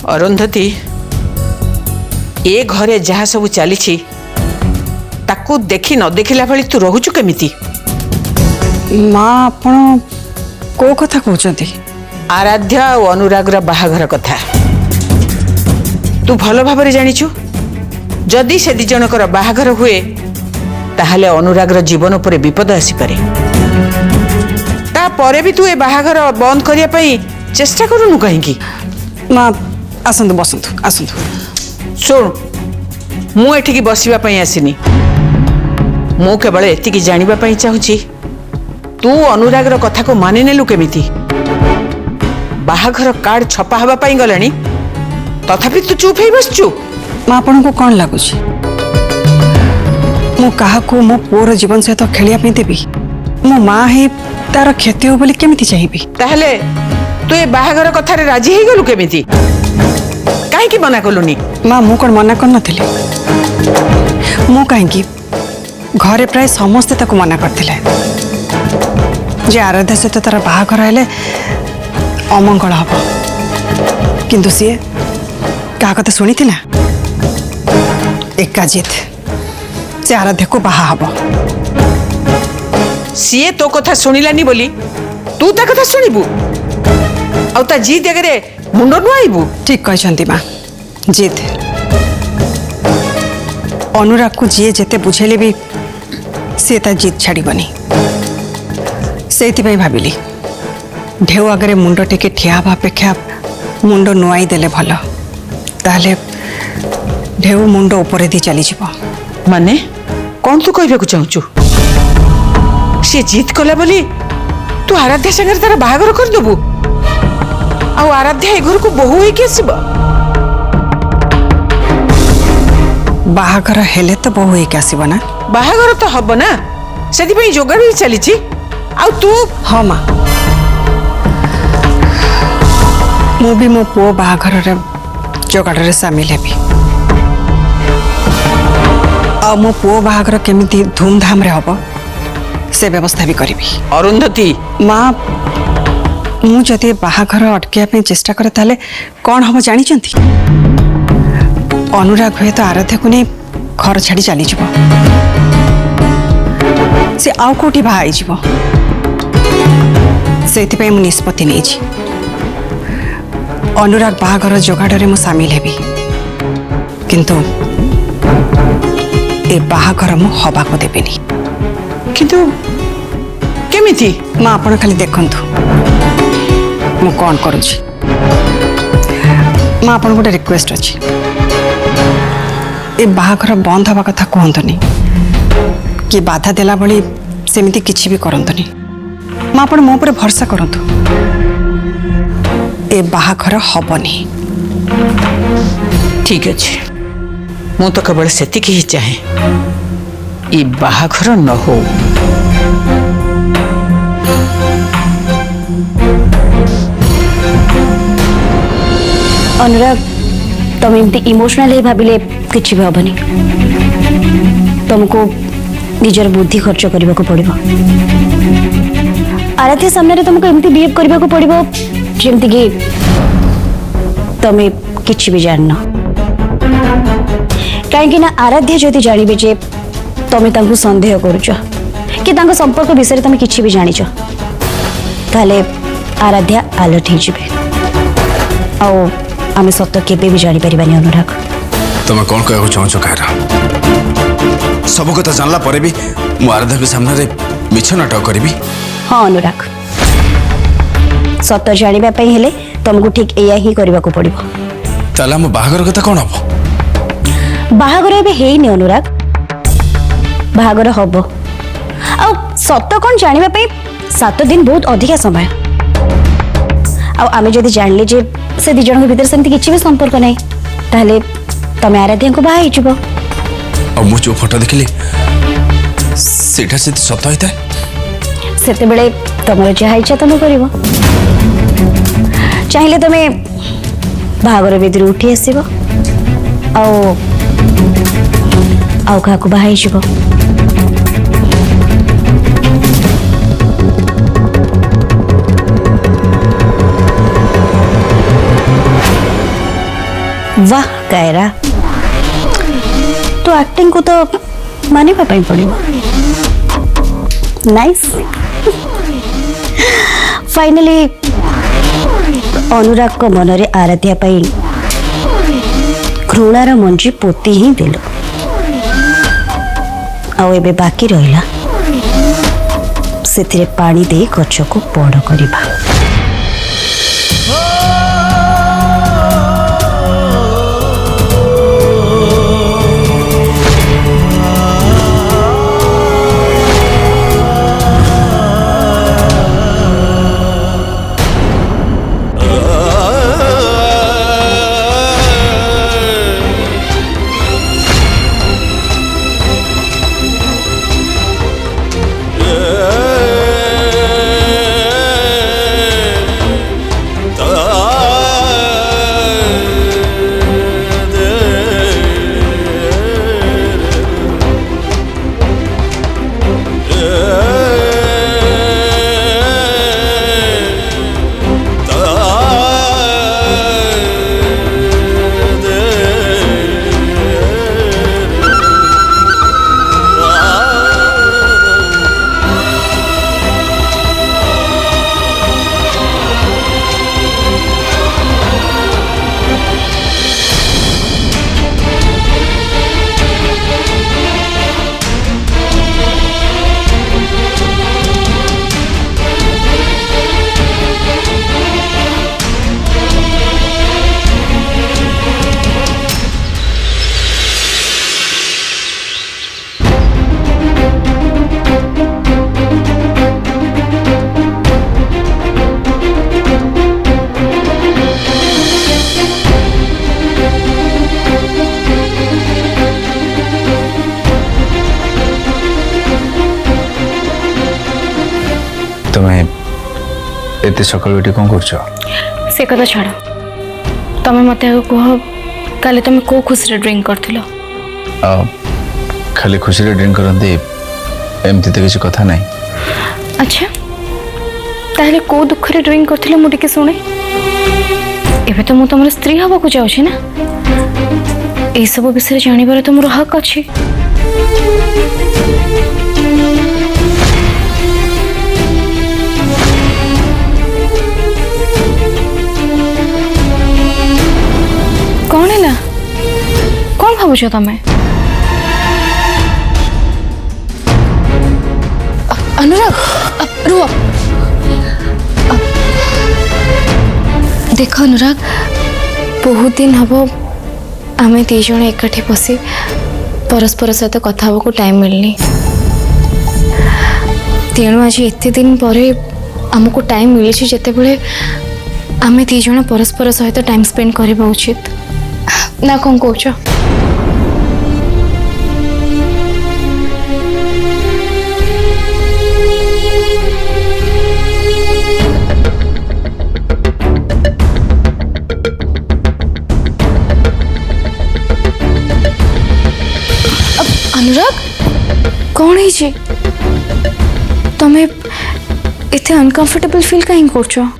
अरुंधति ए घरे जहाँ सब चली ताकू देखी न देखिला भली तू रोचु केमिति? माँ आपण को कथा कहते? आराध्या और अनुरागर बाहाघर कथा तू भल भाव जानिचु। जदि से दिजन बाहाघर हुए ताहले अनुरागर जीवन पर विपद आसीपे। तापर भी तू ए बाहाघर बंद करने पाई चेष्टा करूनु कहीं? माँ आसतु बसतु आसतु। शुण मु एठिकी बसवा आसीनी। मु केवल एतिकी जानिबा चाहूची तू अनुरागर कथा को मानि नेलु केमिति? बाहाघर कार्ड छपा हवा पाई गलानी तथापि तू चुप ही बसचु। माँ आपन को कौन लगुच? मु कहा को मो पुअर जीवन सहित खेलिया पे देबी? मो माँ है तार क्षति हो बोली केमिति चाहिबी? ताहले तू ए बाहाघर कथारे राजी हे गलु केमिति? काहे की मना कलुनी? माँ मु कोन मना कर नथिले। मु काहे घरे प्राय समस्ते ताको मना करथिले जे आराध्या सहित तार बाहाघर हेले अमंगल हब, किंतु सी क्या कथा शुणी थिला? एका जिद से आराध्या को बाहा हब। सीए तो कथा शुणिलानी बोली तू ता कथा शुणिबू आ ता जिद अगरे मुंड नुआइबू? ठीक कहछंती माँ। जिद अनुराग को जी जेते बुझेले भी सी ता जिद छाड़बनी। से भाविली ढेउ आगे मुंड टेके ठिया हवा अपेक्षा मुंड नुआई देले भल। ताहले ढेउ मुंड ऊपर दी चली जीवो। माने कौन तू कहबा चाहूचु? सी जिद कला बोली तू आराध्या संगे तार बाहाघर कर देबू आ आराध्या ए घर को बहु होई के आसीबो? बाहाघर हेले तो बहु होई के आसीबो ना? बाहाघर तो हब ना, सेति पई जोगाड़ भी चली छी। आ तू? हाँ माँ मु भी मो पुओ बाहाघर रे जोगाड़ सामिल हेबी। आ मो पुओ बाहाघर केमिति धूमधाम रे हबो से व्यवस्था भी करी। अरुंधति माँ मु जदि बाहाघर अटकिया पे चेष्टा करे ताले कौन हम जानी चंती? अनुराग हुए तो आराध्या को नहीं घर छाड़ी चली जीवो। से आउ कोठी बाहा जीवो। से मु निष्पत्ति नहीं छी अनुराग बाहाघर जोगाड़े मु सामिल हेबी, किंतु ए बाहाघर मु हवा को देबेनी। किंतु केमिति? माँ आपण खाली देखंतु मु कौन करुछि। माँ आपण गोटे रिक्वेस्ट अछि ए बाहाघर बंद हवा कथा कहतुनी कि बाधा देला भली सेमिति किछि भी करंतुनी। माँ आपण मो पर भरोसा करंतु ए बाहाघर हबनी। ठीक अछि मु तो केवल सेतिकी ही चाहे ई बाहाघर न हो। अनुराग तुम एमती इमोशनल भाविले किसी भी हेनी। तुमको निजर बुद्धि खर्च करने को पड़ो। आराध्या सामने तुमको एमती बिहेव करने को पड़ो जमती कि तुम्हें किसी भी जान कहीं आराध्या जदि जानवे जे तुम्हें संदेह करुच कि संपर्क विषय तुम किसी भी जानिच ताले आराध्या अलर्ट हो आम सत केबे भी जानी परिबानी। अनुराग तुम कौन कहू चाहो कह सब कथा जानला परे भी मु आराध्या के सामने रे मिछ नाटक करी? हाँ अनुराग सत जानिबा पई हेले तुमको ठीक एया ही करबा को पड़िबो। ताला मो बाहागर कथा कोन हबो? बाहागर एबे हेइनी अनुराग, बाहागर हबो। आ सत कोन जानिबा पई 7 दिन बहुत अधिक समय। आ आमे जदि जानले जे से दि जन के भीतर सेमति किछि भी संपर्क नै ताले तमे आराध्या को बाहा हिजबो। आ मु जो फोटो देखली सेटा से सत होइता सेते बेले तमर जहा इच्छा तुम करिवो। चाहिले तमे बाहागर बेदि उठी आसीबो आउ काकु बाहा हिजबो। कायरा तो एक्टिंग को तो मानिबा पई पड़िबो नाइस फाइनली अनुराग को मनरे आराध्या पई घृणार मंजी पोती ही देलो आउ एबे बाकी रहिला सेथिरे पानी दे गछ को बड़ करिबा तुम्हें एते सकाल बेटी कौन कर से कथा छाड़ तमें मत कह काले तुम कौ खुशी ड्रिंक कर खाली खुशी रे ड्रिंक करते एमती तो किसी कथा नहीं। अच्छा ताहले कौ दुख रे ड्रिंक कर मुझे शुणे एबे तो मुझे तुम स्त्री हवा को जाऊँ ना ये सब विषय जानवर तो मोर हक अच्छी कौन है कौन भावुच तमें अनुराग रुह देख अनुराग बहुत दिन हम आम दीज एकाठी बसी परस्पर सहित कथा हाँ टाइम मिलनी तेणु आज एत दिन पर आमको टाइम मिली जिते बड़े आम दीज परस्पर सहित टाइम स्पेंड करवा उचित ना कौन कौच अनुराग कौन है तमें इतने अनकंफर्टेबल फील कहीं कर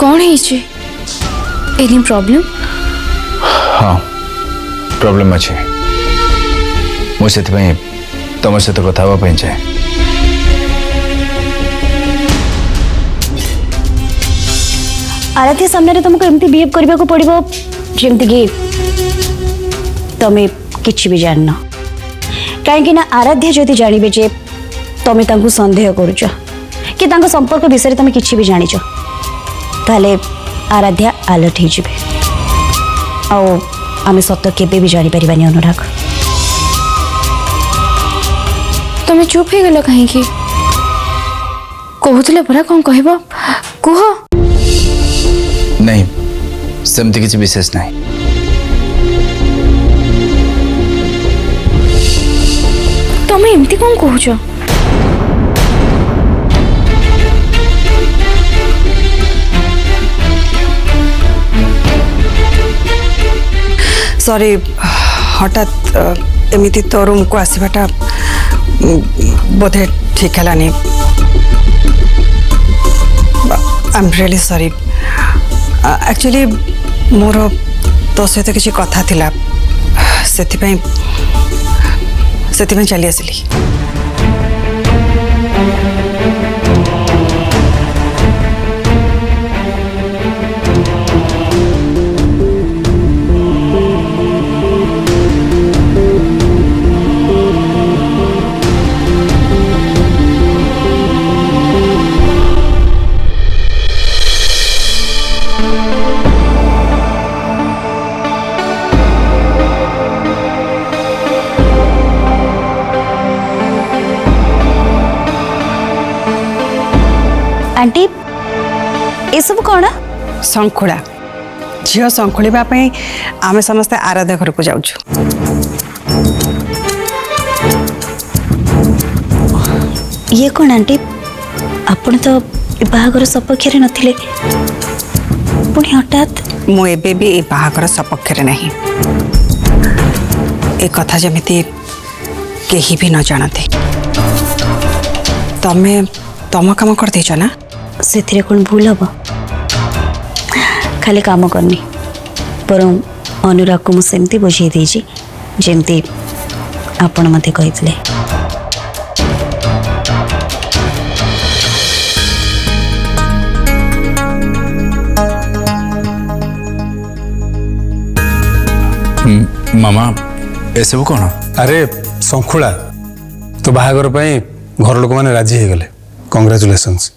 कौन है एनी प्रॉब्लम हाँ प्रॉब्लम अच्छे मुझे तुम सहित कथा हाँपाई चाहे आराध्या सामने तुमको एमती बिहेव करने को पड़ो जमती कि तुम्हें किसी भी जानना कहीं आराध्या जदि जानवे जे तुम्हें सन्देह करुच कि संपर्क विषय तुम किसी भी जानिच ताले आराध्या अलर्ट हो आम सत केबे भी जानी परिबानी अनुराग तुम्हें चुप हो गल कहीं कहूले परा कौन कह कह नहीं सेमती किसी विशेष नहीं तुम्हें एमती कौन कहूच सॉरी हठात एमिति तो रूम को आसवाटा बोधे ठीक है I am really sorry actually more तो सहित किसी कथा थिला से चली आसली आंटी ये सब कौन शंखुड़ा झील शंखुड़ा आम समस्ते आराध्या घर को जाऊँ ये कौन आंटी आपण तो बाहागर सपक्ष नथिले पुणी हठात मु एबे भी ए बाहागर सपक्ष नहीं ए कथा जमिति केही भी न जानते तमे तम काम कर देछ ना से कौन भूल हम खाली काम करनी पर अनुराग को मुझे बुझे देजी जमती आपण मते कहितले मामा एसबू कौन? अरे शंखुड़ा तो बाहागर पर घर लोक मैंने राजी हो गले कंग्रेचुलेशंस।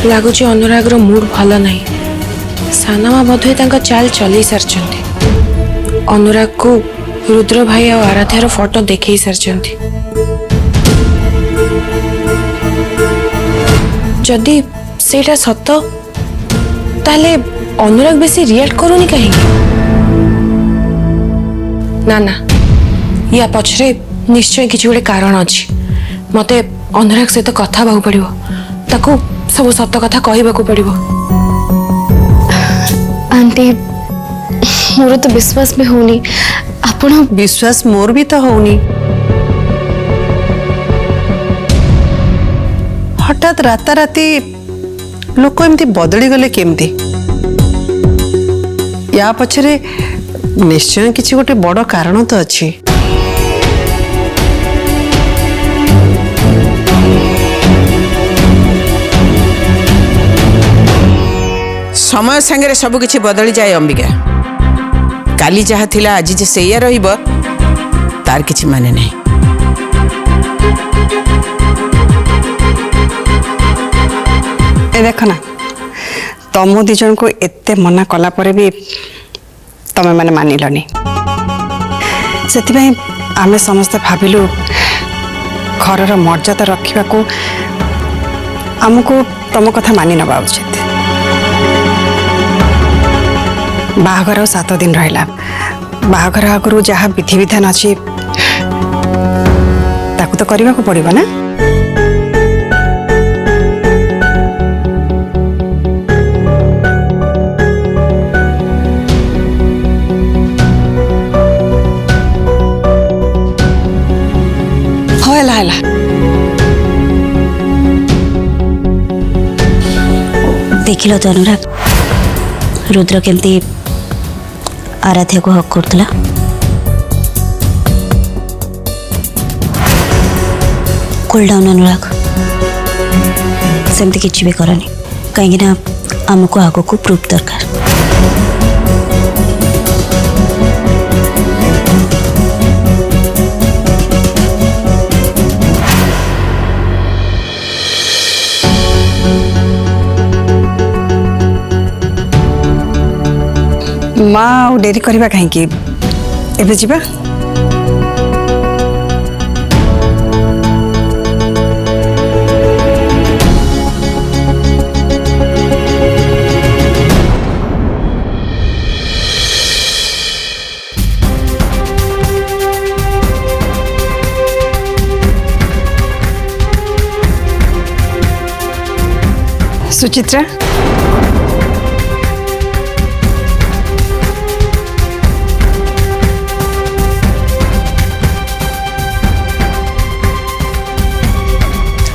लगुच अनुरागर मूड भल ना सानमा बोधे चाल चल सारी अनुराग को रुद्र भाई और आराध्यार फोटो देखे सारी जदि सेटा सत ताले अनुराग बेसी रिएक्ट करूनी कहीं ना ना या पछरे निश्चय किसी गोटे कारण अच्छी मते अनुराग सहित कथा बाहु पड़ो ताकू सब सत कथा कहवाक पड़ो। आंटी मोर तो विश्वास भी होनी आपण विश्वास मोर भी तो होनी हठात राताराती लोक एमती बदली गले केमती या पछरे निश्चय किसी गोटे बड़ कारण तो अच्छी। समय संगे सब किछि बदली जाए अंबिका काली जहा थिला आज जे सेया रहिबो तार किछि माने नहीं। ए देख ना तुम दी जन को एते मना कला परे भी तमे माने मानिलनी सेति आमे समस्त भाविलु घरर मर्यादा रखा को आमको तुम कथा मानि नबा उचित। बाहागर 7 दिन रहा बाहागर आगु जहाँ विधि विधान अच्छी ताकू तो करने को पड़ो ना। होला होला देखिल तो अनुराग रुद्र केमती आराध्या को हक करतला कूल डाउन अनुराग सेमती किछि भी करनी कहीं आमको आगो को प्रूफ दरकार। माँ ଆଉ ଡେରି କରିବା କାହିଁକି ଏବେ ଯିବା। सुचित्रा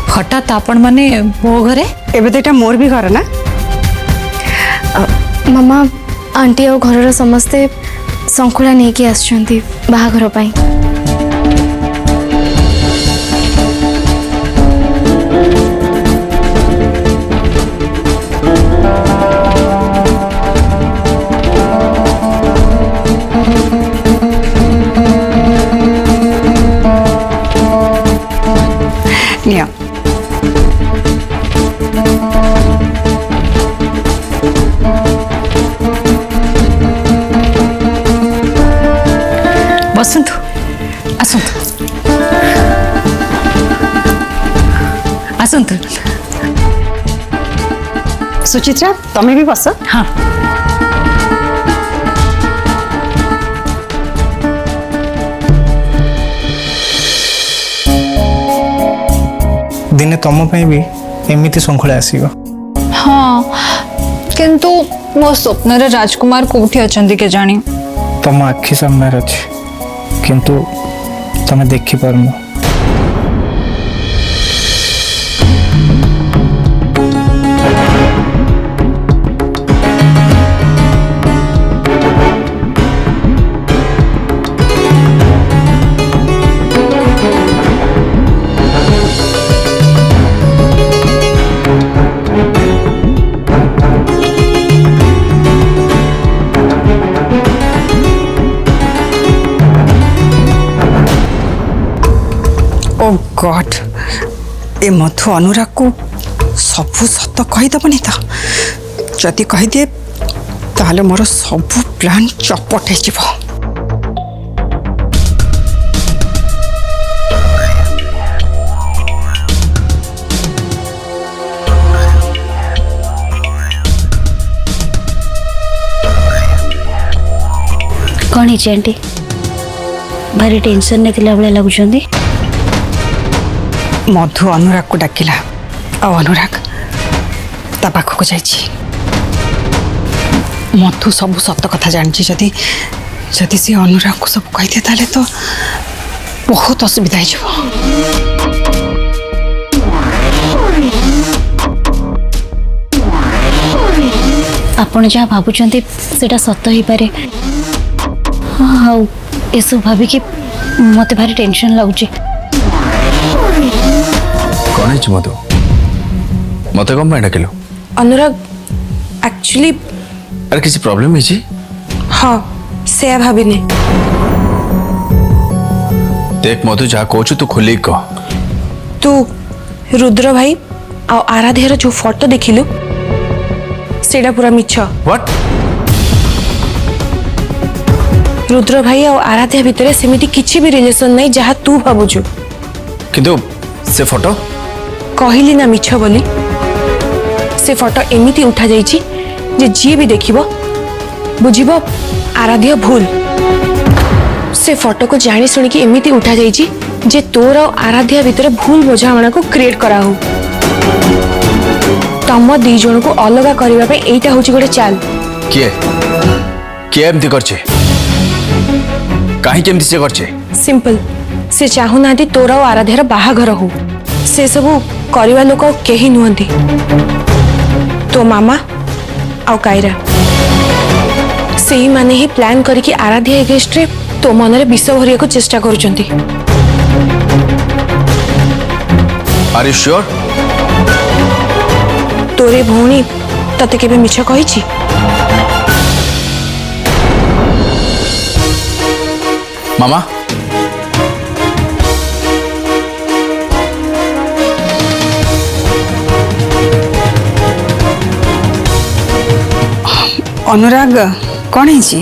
हठात आपण माने मो घरे एबे तो एटा मोर भी घर ना। मामा आंटी और घर समस्ते शंखुला नहीं कि आसछंती बाहाघर पाई। निया बसंतु आसंतु आसंतु सुचित्रा तमें भी बस। हाँ दिने तुम भी एमती शृंखला आसब। हाँ किंतु मो स्वप्न राजकुमार कोठी अछंती के जानी तुम आखि सामने अच्छे किंतु तुम देखी पारन। ओ गॉड ए मधु अनुराग को सबू सत कहीदबनी तो जदि कहीदे ताले मोर सबू प्लान चपट हो। कौन है आंटी भारी टेंशन नहीं थिला बळे लागुछंदी। मधु अनुराग को डाकिला आ अनुराग ता पाखक जाइछि। मधु सब सत कथा जानिछि जदि जदि से अनुराग को सब कहि दे ताले तो बहुत असुविधा हो। आपण जहाँ भावुंट सेटा सत ही पारे। हाँ ये सब भाविकी मत भारी टेंशन लगुच। कौन है मधु मत कम पे डाकिल? अनुराग एक्चुअली अरे किसी प्रॉब्लम है? हाँ से भाविने देख मधु जहाँ कहू तू खोल कह। तू रुद्र भाई आ आराध्यार जो फोटो देखिलु सेटा पूरा मिछ। व्हाट? रुद्र भाई आ आराध्या भितर सेमिति किछि भी रिलेशन नहीं जहाँ तू भाबुछु। किंतु से फोटो कहली ना मिछ बोली। से फोटो एमिति उठा जाइछि जे जी भी देखिबो बुझिबो आराध्या भूल। से फोटो को जानी सुनी कि एमिति उठा जाइछि जे तोर और आराध्या भितर भूल बुझामणा को क्रिएट करा हो। तम दी जन को अलग करबा पे एटा होछि गोटे चाल। किए किए एमती करछे? काहे केमती से करछे? सिंपल से चाहू ना तोर और आराध्यार बाहाघर हो। से सब करवा लोक केही नुहंती तो मामा आउ कायरा से ही माने ही प्लान करके आराध्या एगेस्ट रे तो मनरे विष भरिया को चेष्टा करुचंती। Are you sure? तोरे भौणी तते केबे मिछ कहिछि? मामा अनुराग कौन है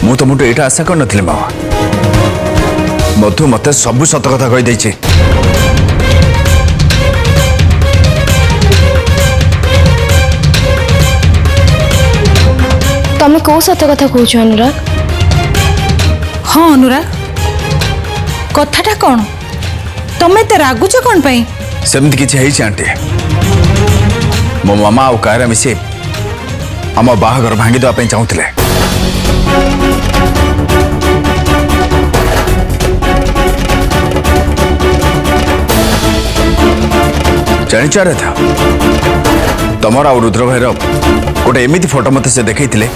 ମୁଁ ତମଠୁ ଏଇଟା ଆଶା କରିନଥିଲି ମାମା। ମଧୁ ମତେ ସବୁ ସତ କଥା କହିଦେଇଛି। ତମେ କୋଉ ସତ କଥା କହୁଛ ଅନୁରାଗ? हाँ अनुराग कथाटा कौन तमें एते रागुच कौन पाई ସେମିତି କିଛି ହେଇଛି ଆଣ୍ଟି। ମୋ ମାମା ଆଉ କାୟରା ମିଶି ଆମ ବାହାଘର ଭାଙ୍ଗିଦେବା ପାଇଁ ଚାହୁଁଥିଲେ। ଜାଣିଛ ରେଥା, ତମର ଆଉ ରୁଦ୍ର ଭାଇର ଗୋଟେ ଏମିତି ଫଟୋ ମତେ ସେ ଦେଖେଇଥିଲେ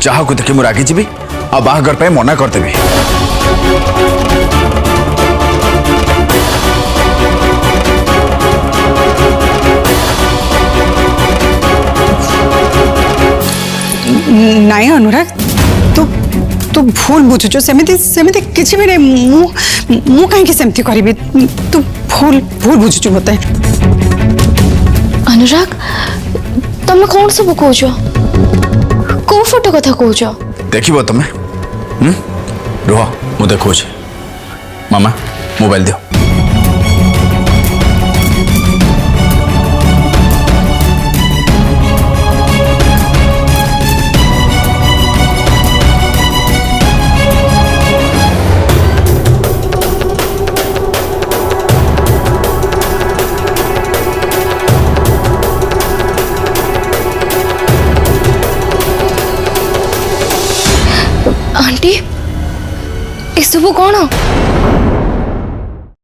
ଯାହାକୁ ଦେଖି ମୁଁ ରାଗିଯିବି ଆଉ ବାହାଘର ପାଇଁ ମନା କରିଦେବି। नाई अनुराग तू तू भूल बुझुचु सेमिति सेमिति किछि भी नहीं मु कहीं सेमती करिबि तू भूल भूल बुझुचु मते। अनुराग तमे कौन सब कौच को फोटो कथा कौच देखिबो तमे रुह मु देखौछि। मामा मोबाइल दियो। आंटी एसबू कौन?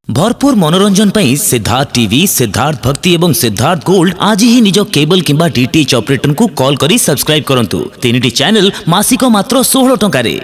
भरपूर मनोरंजन पर सिद्धार्थ टीवी, सिद्धार्थ भक्ति एवं सिद्धार्थ गोल्ड आज ही निज केबल किंबा डीटीएच ऑपरेटर को कॉल करी सब्सक्राइब करंतु। 3टी चैनल मासिक मात्र 16 टंका रे।